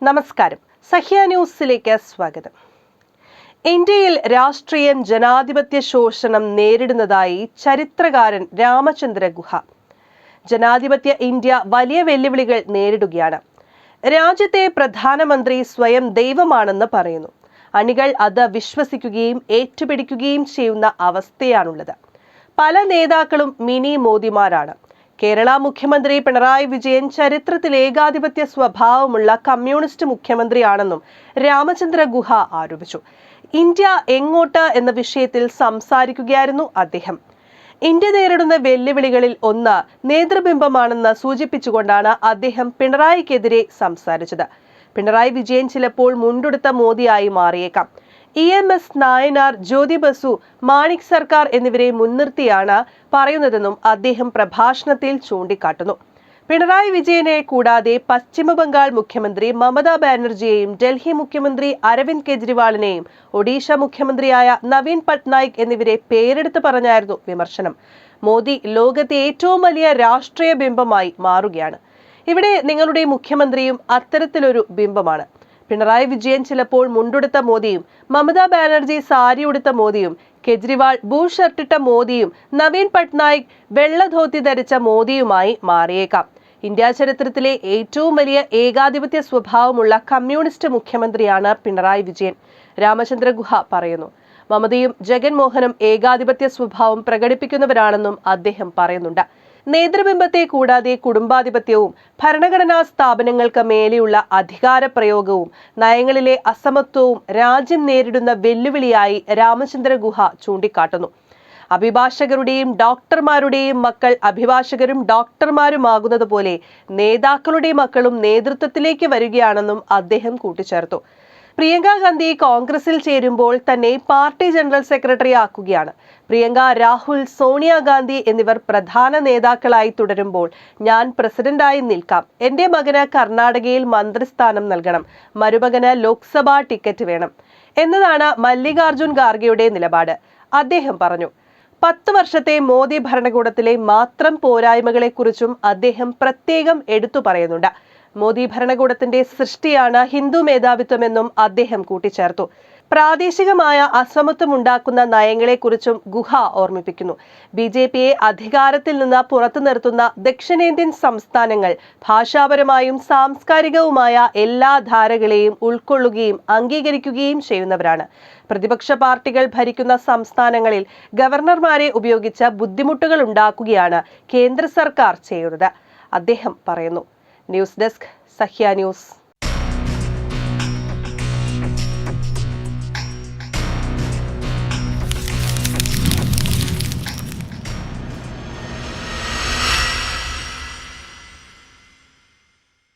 നമസ്കാരം. സഹ്യ ന്യൂസിലേക്ക് സ്വാഗതം. ഇന്ത്യയിൽ രാഷ്ട്രീയം ജനാധിപത്യ ശോഷണം നേരിടുന്നതായി ചരിത്രകാരൻ രാമചന്ദ്ര ഗുഹ. ജനാധിപത്യ ഇന്ത്യ വലിയ വെല്ലുവിളികൾ നേരിടുകയാണ്. രാജ്യത്തെ പ്രധാനമന്ത്രി സ്വയം ദൈവമാണെന്ന് പറയുന്നു. അണികൾ അത് വിശ്വസിക്കുകയും ഏറ്റുപിടിക്കുകയും ചെയ്യുന്ന അവസ്ഥയാണുള്ളത്. പല നേതാക്കളും മിനി മോദിമാരാണ്. കേരള മുഖ്യമന്ത്രി പിണറായി വിജയൻ ചരിത്രത്തിൽ ഏകാധിപത്യ സ്വഭാവമുള്ള കമ്മ്യൂണിസ്റ്റ് മുഖ്യമന്ത്രിയാണെന്നും രാമചന്ദ്ര ഗുഹ ആരോപിച്ചു. ഇന്ത്യ എങ്ങോട്ട് എന്ന വിഷയത്തിൽ സംസാരിക്കുകയായിരുന്നു അദ്ദേഹം. ഇന്ത്യ നേരിടുന്ന വെല്ലുവിളികളിൽ ഒന്ന് നേതൃബിംബമാണെന്ന് സൂചിപ്പിച്ചുകൊണ്ടാണ് അദ്ദേഹം പിണറായിക്കെതിരെ സംസാരിച്ചത്. പിണറായി വിജയൻ ചിലപ്പോൾ മുണ്ടുടുത്ത മോദിയായി മാറിയേക്കാം. EMS നായനാർ, ജ്യോതി ബസു, മാണിക് സർക്കാർ എന്നിവരെ മുൻനിർത്തിയാണ് പറയുന്നതെന്നും അദ്ദേഹം പ്രഭാഷണത്തിൽ ചൂണ്ടിക്കാട്ടുന്നു. പിണറായി വിജയനെ കൂടാതെ പശ്ചിമ ബംഗാൾ മുഖ്യമന്ത്രി മമതാ ബാനർജിയെയും ഡൽഹി മുഖ്യമന്ത്രി അരവിന്ദ് കെജ്രിവാളിനെയും ഒഡീഷ മുഖ്യമന്ത്രിയായ നവീൻ പട്നായിക് എന്നിവരെ പേരെടുത്ത് പറഞ്ഞായിരുന്നു വിമർശനം. മോദി ലോകത്തെ ഏറ്റവും വലിയ രാഷ്ട്രീയ ബിംബമായി മാറുകയാണ്. ഇവിടെ നിങ്ങളുടെ മുഖ്യമന്ത്രിയും അത്തരത്തിലൊരു ബിംബമാണ്. പിണറായി വിജയൻ ചിലപ്പോൾ മുണ്ടുടുത്ത മോദിയും, മമതാ ബാനർജി സാരി ഉടുത്ത മോദിയും, കെജ്രിവാൾ ബൂ ഷർട്ടിട്ട മോദിയും, നവീൻ പട്നായിക് വെള്ള ധോത്തി ധരിച്ച മോദിയുമായി മാറിയേക്കാം. ഇന്ത്യ ചരിത്രത്തിലെ ഏറ്റവും വലിയ ഏകാധിപത്യ സ്വഭാവമുള്ള കമ്മ്യൂണിസ്റ്റ് മുഖ്യമന്ത്രിയാണ് പിണറായി വിജയൻ, രാമചന്ദ്ര ഗുഹ പറയുന്നു. മമതയും ജഗൻമോഹനും ഏകാധിപത്യ സ്വഭാവം പ്രകടിപ്പിക്കുന്നവരാണെന്നും അദ്ദേഹം പറയുന്നുണ്ട്. നേതൃബിംബത്തെ കൂടാതെ കുടുംബാധിപത്യവും ഭരണഘടനാ സ്ഥാപനങ്ങൾക്ക് മേലെയുള്ള അധികാര പ്രയോഗവും നയങ്ങളിലെ അസമത്വവും രാജ്യം നേരിടുന്ന വെല്ലുവിളിയായി രാമചന്ദ്ര ഗുഹ ചൂണ്ടിക്കാട്ടുന്നു. അഭിഭാഷകരുടെയും ഡോക്ടർമാരുടെയും മക്കൾ അഭിഭാഷകരും ഡോക്ടർമാരുമാകുന്നത് പോലെ നേതാക്കളുടെ മക്കളും നേതൃത്വത്തിലേക്ക് വരികയാണെന്നും അദ്ദേഹം കൂട്ടിച്ചേർത്തു. പ്രിയങ്ക ഗാന്ധി കോൺഗ്രസിൽ ചേരുമ്പോൾ തന്നെ പാർട്ടി ജനറൽ സെക്രട്ടറി ആക്കുകയാണ്. പ്രിയങ്ക, രാഹുൽ, സോണിയാഗാന്ധി എന്നിവർ പ്രധാന നേതാക്കളായി തുടരുമ്പോൾ ഞാൻ പ്രസിഡന്റായി നിൽക്കാം. എന്റെ മകന് കർണാടകയിൽ മന്ത്രിസ്ഥാനം നൽകണം, മരുമകന് ലോക്സഭാ ടിക്കറ്റ് വേണം എന്നതാണ് മല്ലികാർജുൻ ഖാർഗെയുടെ നിലപാട്, അദ്ദേഹം പറഞ്ഞു. 10 വർഷത്തെ മോദി ഭരണകൂടത്തിലെ മാത്രം പോരായ്മകളെക്കുറിച്ചും അദ്ദേഹം പ്രത്യേകം എടുത്തു പറയുന്നുണ്ട്. മോദി ഭരണകൂടത്തിന്റെ സൃഷ്ടിയാണ് ഹിന്ദു മേധാവിത്വമെന്നും അദ്ദേഹം കൂട്ടിച്ചേർത്തു. പ്രാദേശികമായ അസമത്വമുണ്ടാക്കുന്ന നയങ്ങളെക്കുറിച്ചും ഗുഹ ഓർമ്മിപ്പിക്കുന്നു. BJPയെ അധികാരത്തിൽ നിന്ന് പുറത്തു നിർത്തുന്ന ദക്ഷിണേന്ത്യൻ സംസ്ഥാനങ്ങൾ ഭാഷാപരമായും സാംസ്കാരികവുമായ എല്ലാ ധാരകളെയും ഉൾക്കൊള്ളുകയും അംഗീകരിക്കുകയും ചെയ്യുന്നവരാണ്. പ്രതിപക്ഷ പാർട്ടികൾ ഭരിക്കുന്ന സംസ്ഥാനങ്ങളിൽ ഗവർണർമാരെ ഉപയോഗിച്ച് ബുദ്ധിമുട്ടുകൾ ഉണ്ടാക്കുകയാണ് കേന്ദ്ര സർക്കാർ ചെയ്യുന്നത്, അദ്ദേഹം പറയുന്നു. News desk, Sahya news.